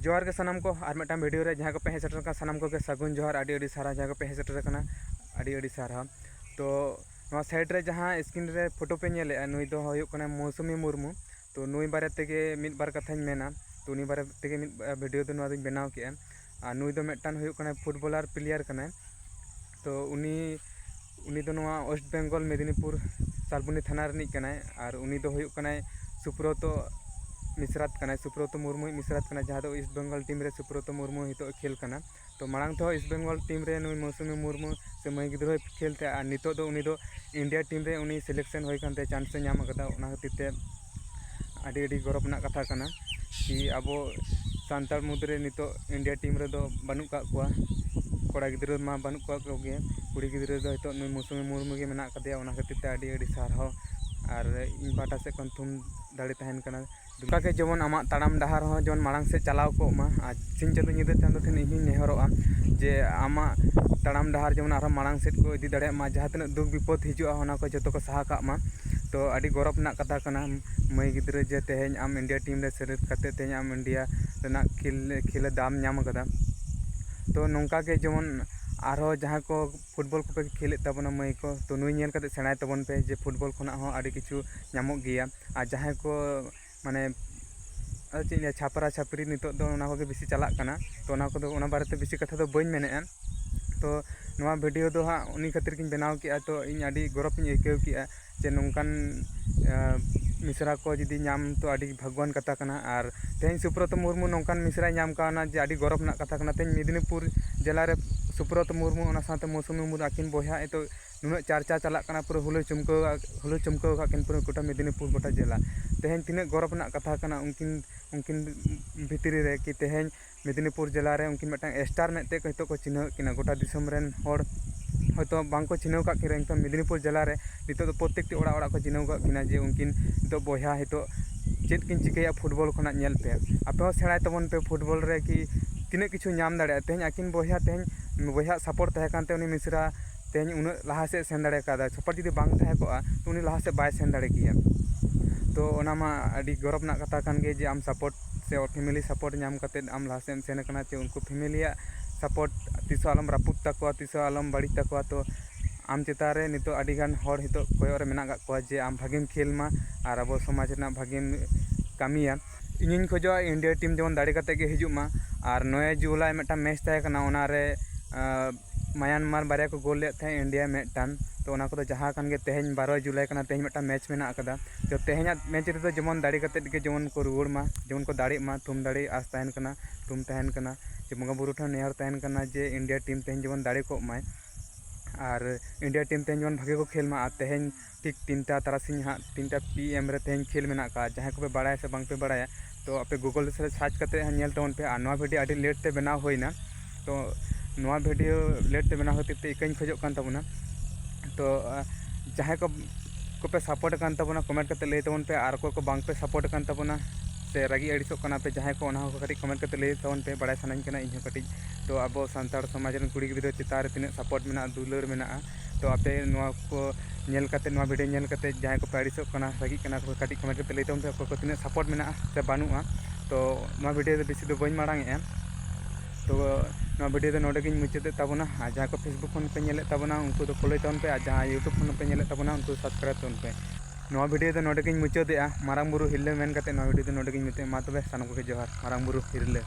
जोहार के सानाम को और मिट्टान वीडियो रे जहाँ को पे सेटर का सानाम को के सगुन जोहार आड़ी सारा जहाँ को पे सेटर कना आड़ी सारा तो नवा साइड रे जहाँ स्क्रीन रे फोटो पे नेले नुई दो होयुक कना मौसुमी मुर्मू तो नुई बारे तेगे मिद बार कथाñ मेना तो उनी बारे तेगे मिद वीडियो दो नवा दुñ बनाव के आ नुई दो मिट्टान होयुक कना फुटबॉलर प्लेयर कना तो उनी दो नवा वेस्ट बेंगल मेदिनीपुर सालबुनी थाना रनिक कना और उनी दो होयुक कना सुब्रतो मिश्रात कना सुब्रतो मुर्मू मिश्रात कना जहाँ दो ईस्ट बेंगल टीम रे सुब्रतो मुर्मू हितो खेल कना तो मांग तो ईस्ट बेंगल टीम रे नुई मौसुमी मुर्मू से मई गिद्रो खेलते और नितो दो उनी दो इंडिया टीम रे उनी सिलेक्शन होय कानते चांस ए नाम कदा ओना खातिर ते आड़ी गौरव ना कथा कना कि अब सानतार मुद्रे नितो इंडिया टीम रे दो बानु का कोआ कोड़ा गिद्रो मा बानु का कोगे कुड़ी गिद्रो दो हितो नुई मौसुमी मुर्मू के मेना कदे ओना खातिर ते आड़ी सारहाव और इन पाटा से कन थुम दाड़े तहन कना दुका के जेमन आमा ताड़ाम डहार हो जेमन मांग से चलाव को मा आज सिंह चंदो निदे चांदो ठेन इन नेहरोआ जे आमा ताड़ाम डहार जेमन आरो मांग सेट को इदी दाड़े मा जहाँ तने दुख विपद हिजुआ होना को जतो को सहा का मा तो आड़ी गौरव ना कथा कना मई गिद्रे जे तेहेñ आम इंडिया टीम रे सेलेक्ट करते तेहेñ आम इंडिया रेना खेल दाम नाम कदा तो नोंका के जेमन आरो जहाँ को फुटबॉल को पे खेले तबना मई को तो नुई नेल कते सेणाय तबन पे जे फुटबॉल खोना हो आड़ी किछु नामक गिया आ जहाँ को माने चे छापरा छापरी नितो दो ओना को बेसी चलाक कना तो ओना को दो ओना बारे ते बेसी कथा दो बइन मेनेआ तो नवा वीडियो दो हाँ उनी खातिर किन बनाव किया तो इन आड़ी गौरव इन आइकाव किया जे नोंकान मिश्रा को जुदी नाम तो आड़ी भगवान कथा कना और तेहेñ सुब्रतो मुर्मू नोंकान मिश्रा नाम काना जे आड़ी गौरव ना कथा कना तेहेñ मेदिनीपुर जिला रे सुब्रतो मुर्मू ओना साथे मौसुमी मुर्मू आकिन बोया तो नुना चर्चा चला कना पूरा हुलो चुमको काकिन पूरा गोटा मेदिनीपुर गोटा जिला तेहेñ तिने गौरव ना कथा कना उनकिन भितरी रे कि तेहेñ मेदिनीपुर जिला रे उनकिन मिट्टां स्टार मेते को हितो को चिन्ह किना गोटा दिसम रेन होड़ हयतो बांको चिन्ह का किरें तो मेदिनीपुर जिला रे नितो तो प्रत्येकटी ओड़ा ओड़ा को चिन्ह का किना जे उनकिन तो बोया हितो चेत किन चिकैया फुटबॉल खोना नेल पे आपे हो सेणाय तबन पे फुटबॉल रे कि तिने किछु नाम दाड़े तेहेñ आकिन बोया तेहेñ बोया सपोर्ट तहे कानते उनी मिश्रा तेहेñ उन लाहा से सेन दाड़े कादा सपोर्ट जुदी बांग तहे कोआ तो उनी लाहा से बाय सेन दाड़े किया तो ओना मा आड़ी गौरव ना कथा कान गे जे आम सपोर्ट से फैमिली सपोर्ट नाम कते आम लाहा से सेन कना चे उनको फैमिलिया सपोर्ट तिसो आलम रापुत तको तिसो आलम बाड़ी तको तो आम चेतारे नितो आड़ी गान होड़ हितो कोयो रे मेना गा कोआ जे आम भागेम खेल मा और अब समाज ना भागेम कामिया इनिन खोजो इंडिया टीम जेमन दाड़े कते गे हिजुक मा और 9 जुलाई मेटा मैच तहे कना ओना रे म्यांमार बारे को गोल ले थे इंडिया मेटान तो ओना को जहाँ कान गे तेहेñ 12 जुलाई कना तेहेñ मेटा मैच मेना कदा तो तेहेñ मैच रे जेमन दाड़े कते गे जेमन को रुवाड़ मा जेमन को दाड़े मा तुम दाड़े आस तहन कना तुम तहन कना जे बंगा बुरु ठा नेहर तहन कना जे इंडिया टीम तेहेñ जेमन दाड़े को माय और इंडिया टीम तेहेñ जेमन भागे को खेल मा आ तेहेñ ठीक 3टा तारासिंह हाँ 3टा PM रे तेहेñ खेल मेना का जहाँ को पे बड़ाया से बांग पे बड़ाया तो आपे गूगल से सर्च करते नेल तबन पे आ नवा वीडियो आड़ी लेट ते बनाव होइना तो नवा वीडियो लेट ते बनाव होते ते इकाñ खोजोग कान तबना तो जहाँ को पे सपोर्ट कान तबना कमेंट करते लay तबन पे आर को बांग पे सपोर्ट कान तबना से रागी अड़िसोग काना पे जहाँ को ओना को कटी कमेंट करते लay तबन पे बड़ाय सानाñ कना इन कटी तो अब सानतार समाज रन कुड़ी गिद्रो चितार रे तिना सपोर्ट मेना दुलार मेना तो आपे नवा को नेल कते नवा वीडियो नेल कते जहाँ को पे अड़िसोग काना रागी कना को कटी कमेंट करते लay तबन पे को तिना सपोर्ट मेना से बानुआ तो नवा वीडियो बेसी दो बइन मारांगे तो नवा वीडियो दो नोडे गिन मुचाते ताबना आ जहाँ को फेसबुक खन पे नेले ताबना उनको तो फॉलो तबन पे आ जहाँ यूट्यूब खन पे नेले ताबना उनको सब्सक्राइब तबन पे नवा वीडियो दो नोडे गिन मुचाते मारांग बुरु हिरले मेन कते नवा वीडियो दो नोडे गिन मुचाते मा तबे सानम को जोहार मारांग बुरु हिरले।